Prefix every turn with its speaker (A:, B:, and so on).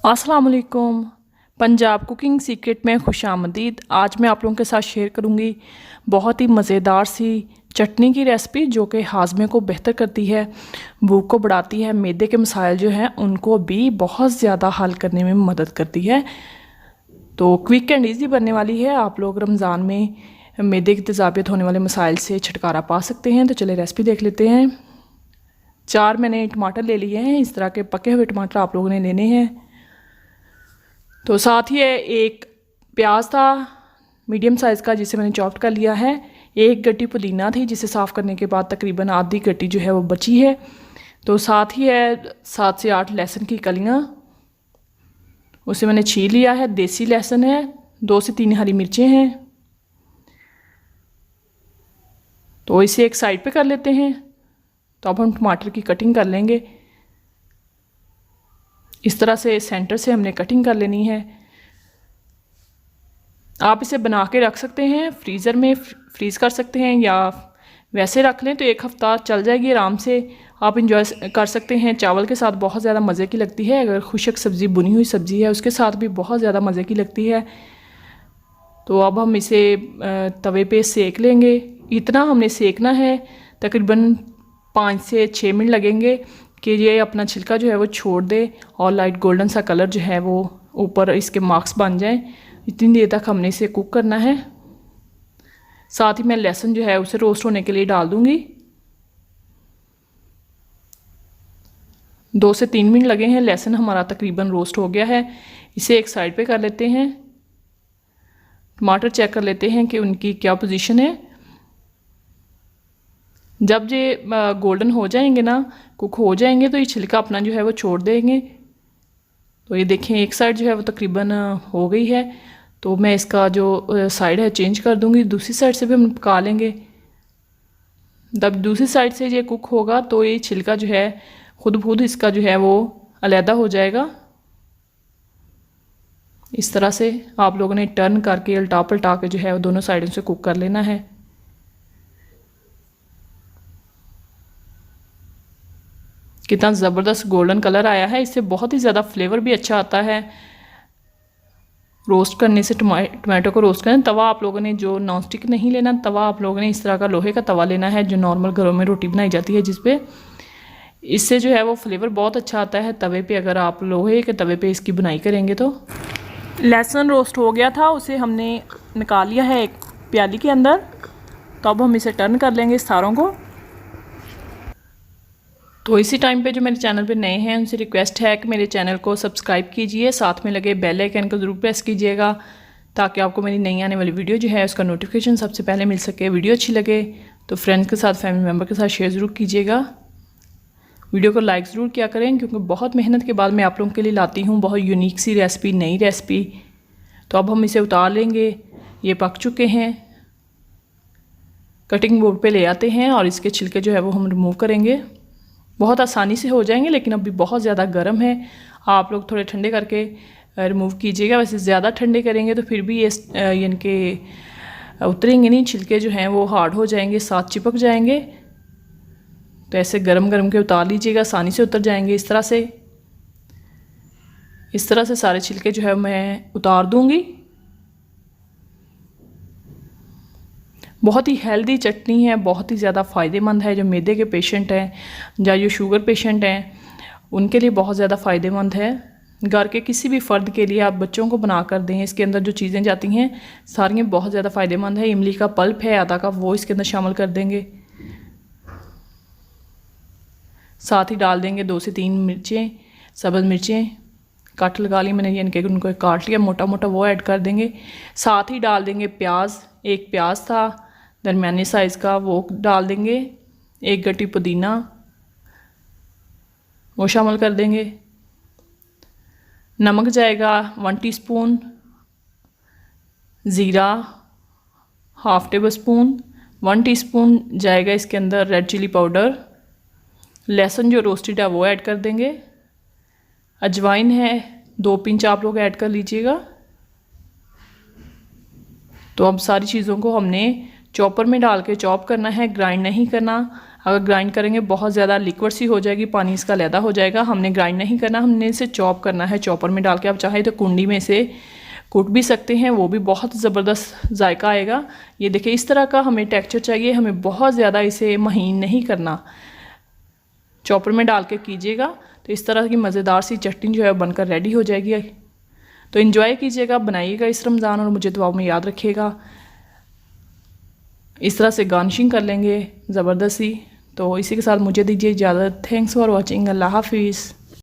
A: अस्सलाम वालेकुम। Punjab cooking secret में खुशामदीद। आज मैं आप लोगों के साथ शेयर करूंगी बहुत ही मज़ेदार सी चटनी की रेसिपी जो कि हाजमे को बेहतर करती है, भूख को बढ़ाती है, मैदे के मसाइल जो हैं उनको भी बहुत ज़्यादा हल करने में मदद करती है। तो क्विक एंड ईजी बनने वाली है। आप लोग रमज़ान में मैदे की तेज़ाबियत होने वाले मसाइल से छुटकारा पा सकते हैं। तो चले रेसिपी देख लेते हैं। 4 मैंने टमाटर ले लिए हैं। इस तरह के पके हुए टमाटर आप लोगों ने लेने हैं। तो साथ ही एक प्याज था मीडियम साइज़ का जिसे मैंने चॉप्ड कर लिया है। एक गट्टी पुदीना थी जिसे साफ़ करने के बाद तकरीबन आधी गट्टी जो है वो बची है। तो साथ ही है 7 से 8 लहसुन की कलियाँ, उसे मैंने छील लिया है। देसी लहसुन है। 2 से 3 हरी मिर्चें हैं। तो इसे एक साइड पे कर लेते हैं। तो अब हम टमाटर की कटिंग कर लेंगे। इस तरह से सेंटर से हमने कटिंग कर लेनी है। आप इसे बना के रख सकते हैं, फ्रीज़र में फ्रीज़ कर सकते हैं, या वैसे रख लें तो 1 हफ़्ता चल जाएगी आराम से। आप इंजॉय कर सकते हैं। चावल के साथ बहुत ज़्यादा मज़े की लगती है। अगर खुशक सब्ज़ी, बुनी हुई सब्ज़ी है, उसके साथ भी बहुत ज़्यादा मज़े की लगती है। तो अब हम इसे तवे पे सेक लेंगे। इतना हमने सेकना है, तकरीबन 5 से 6 मिनट लगेंगे कि ये अपना छिलका जो है वो छोड़ दे और लाइट गोल्डन सा कलर जो है वो ऊपर इसके मार्क्स बन जाएं। इतनी देर तक हमने इसे कुक करना है। साथ ही मैं लहसुन जो है उसे रोस्ट होने के लिए डाल दूंगी। 2 से 3 मिनट लगे हैं। लहसुन हमारा तकरीबन रोस्ट हो गया है। इसे एक साइड पे कर लेते हैं। टमाटर चेक कर लेते हैं कि उनकी क्या पोजीशन है। जब ये गोल्डन हो जाएंगे ना, कुक हो जाएंगे, तो ये छिलका अपना जो है वो छोड़ देंगे। तो ये देखें एक साइड जो है वो तकरीबन हो गई है। तो मैं इसका जो साइड है चेंज कर दूंगी। दूसरी साइड से भी हम पका लेंगे। जब दूसरी साइड से ये कुक होगा तो ये छिलका जो है खुद इसका जो है वो अलहदा हो जाएगा। इस तरह से आप लोगों ने टर्न करके उल्टा पलटा के जो है वो दोनों साइडों से कुक कर लेना है। कितना ज़बरदस्त गोल्डन कलर आया है। इससे बहुत ही ज़्यादा फ्लेवर भी अच्छा आता है। रोस्ट करने से टमाटो को रोस्ट करना, तवा आप लोगों ने जो नॉन स्टिक नहीं लेना, तवा आप लोगों ने इस तरह का लोहे का तवा लेना है जो नॉर्मल घरों में रोटी बनाई जाती है जिस पे। इससे जो है वो फ्लेवर बहुत अच्छा आता है तवे पे। अगर आप लोहे के तवे पे इसकी बुनाई करेंगे तो। लहसुन रोस्ट हो गया था, उसे हमने निकाल लिया है एक प्याली के अंदर। तो अब हम इसे टर्न कर लेंगे इस सारों को। तो इसी टाइम पे जो मेरे चैनल पे नए हैं उनसे रिक्वेस्ट है कि मेरे चैनल को सब्सक्राइब कीजिए, साथ में लगे बेल आइकन को ज़रूर प्रेस कीजिएगा ताकि आपको मेरी नई आने वाली वीडियो जो है उसका नोटिफिकेशन सबसे पहले मिल सके। वीडियो अच्छी लगे तो फ्रेंड्स के साथ, फैमिली मेम्बर के साथ शेयर ज़रूर कीजिएगा। वीडियो को लाइक ज़रूर किया करें क्योंकि बहुत मेहनत के बाद मैं आप लोगों के लिए लाती हूँ बहुत यूनिक सी रेसिपी, नई रेसिपी। तो अब हम इसे उतार लेंगे। ये पक चुके हैं। कटिंग बोर्ड पे ले आते हैं और इसके छिलके जो है वो हम रिमूव करेंगे। बहुत आसानी से हो जाएंगे, लेकिन अभी बहुत ज़्यादा गर्म है। आप लोग थोड़े ठंडे करके रिमूव कीजिएगा। वैसे ज़्यादा ठंडे करेंगे तो फिर भी ये यानी कि उतरेंगे नहीं, छिलके जो हैं वो हार्ड हो जाएंगे, साथ चिपक जाएंगे। तो ऐसे गरम गरम के उतार लीजिएगा, आसानी से उतर जाएंगे। इस तरह से सारे छिलके जो है मैं उतार दूँगी। बहुत ही हेल्दी चटनी है, बहुत ही ज़्यादा फ़ायदेमंद है। जो मैदे के पेशेंट हैं या जो शुगर पेशेंट हैं उनके लिए बहुत ज़्यादा फ़ायदेमंद है। घर के किसी भी फ़र्द के लिए आप बच्चों को बना कर दें। इसके अंदर जो चीज़ें जाती हैं सारी बहुत ज़्यादा फ़ायदेमंद है। इमली का पल्प है आधा कप, वो इसके अंदर शामिल कर देंगे। साथ ही डाल देंगे 2 से 3 मिर्चें, सब्ज़ मिर्चें काट लगा ली मैंने, यानी कि उनको काट लिया मोटा मोटा, वो ऐड कर देंगे। साथ ही डाल देंगे प्याज। एक प्याज था दरमियाने साइज़ का, वो डाल देंगे। एक गट्टी पुदीना वो शामिल कर देंगे। नमक जाएगा 1 टीस्पून, ज़ीरा हाफ़ टेबल स्पून, 1 टीस्पून जाएगा इसके अंदर रेड चिली पाउडर। लहसुन जो रोस्टेड है वो ऐड कर देंगे। अजवाइन है 2 पिंच आप लोग ऐड कर लीजिएगा। तो अब सारी चीज़ों को हमने चॉपर में डाल के चॉप करना है, ग्राइंड नहीं करना। अगर ग्राइंड करेंगे बहुत ज़्यादा लिक्विड सी हो जाएगी, पानी इसका लैदा हो जाएगा। हमने ग्राइंड नहीं करना, हमने इसे चॉप करना है। चॉपर में डाल के आप चाहे तो कुंडी में इसे कूट भी सकते हैं, वो भी बहुत ज़बरदस्त जायका आएगा। ये देखिए इस तरह का हमें टेक्सचर चाहिए, हमें बहुत ज़्यादा इसे महीन नहीं करना। चॉपर में डाल के कीजिएगा तो इस तरह की मज़ेदार सी चटनी जो है बनकर रेडी हो जाएगी। तो इन्जॉय कीजिएगा, बनाइएगा इस रमज़ान और मुझे दुआओं में याद रखिएगा। इस तरह से गार्निशिंग कर लेंगे ज़बरदस्त सी। तो इसी के साथ मुझे दीजिए इजाज़त। Thanks for watching. अल्लाह हाफिज़।